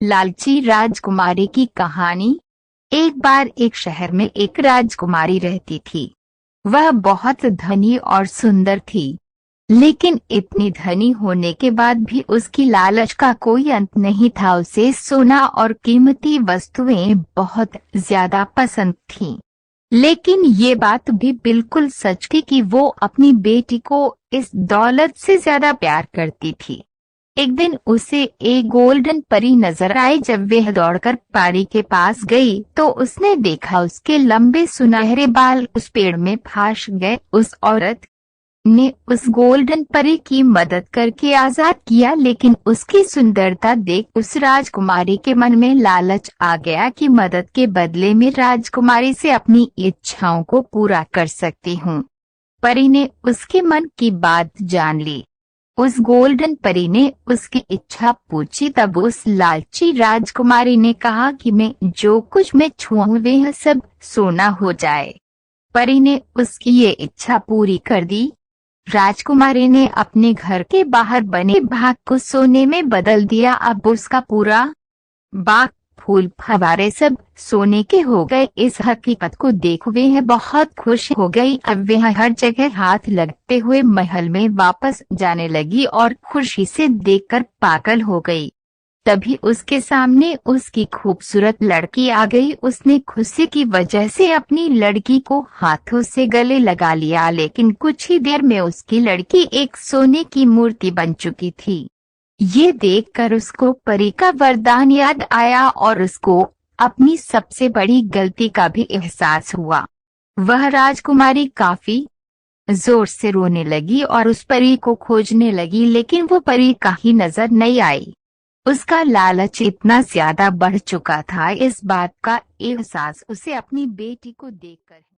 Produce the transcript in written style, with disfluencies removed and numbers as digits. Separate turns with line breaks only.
लालची राजकुमारी की कहानी। एक बार एक शहर में एक राजकुमारी रहती थी। वह बहुत धनी और सुंदर थी, लेकिन इतनी धनी होने के बाद भी उसकी लालच का कोई अंत नहीं था। उसे सोना और कीमती वस्तुएं बहुत ज्यादा पसंद थीं। लेकिन ये बात भी बिल्कुल सच थी कि वो अपनी बेटी को इस दौलत से ज्यादा प्यार करती थी। एक दिन उसे एक गोल्डन परी नजर आई। जब वह दौड़कर परी के पास गई तो उसने देखा उसके लंबे सुनहरे बाल उस पेड़ में फंस गए। उस औरत ने उस गोल्डन परी की मदद करके आजाद किया, लेकिन उसकी सुंदरता देख उस राजकुमारी के मन में लालच आ गया कि मदद के बदले में राजकुमारी से अपनी इच्छाओं को पूरा कर सकती हूँ। परी ने उसके मन की बात जान ली। उस गोल्डन परी ने उसकी इच्छा पूछी। तब उस लालची राजकुमारी ने कहा कि मैं जो कुछ मैं छूऊं वह सब सोना हो जाए। परी ने उसकी ये इच्छा पूरी कर दी। राजकुमारी ने अपने घर के बाहर बने बाग को सोने में बदल दिया। अब उसका पूरा बाग, फूल, फव्वारे सब सोने के हो गए। इस हकीकत को देख वह बहुत खुश हो गई। अब वह हर जगह हाथ लगते हुए महल में वापस जाने लगी और खुशी से देखकर पागल हो गई। तभी उसके सामने उसकी खूबसूरत लड़की आ गई। उसने खुशी की वजह से अपनी लड़की को हाथों से गले लगा लिया, लेकिन कुछ ही देर में उसकी लड़की एक सोने की मूर्ति बन चुकी थी। ये देखकर उसको परी का वरदान याद आया और उसको अपनी सबसे बड़ी गलती का भी एहसास हुआ। वह राजकुमारी काफी जोर से रोने लगी और उस परी को खोजने लगी, लेकिन वो परी कहीं नजर नहीं आई। उसका लालच इतना ज्यादा बढ़ चुका था, इस बात का एहसास उसे अपनी बेटी को देखकर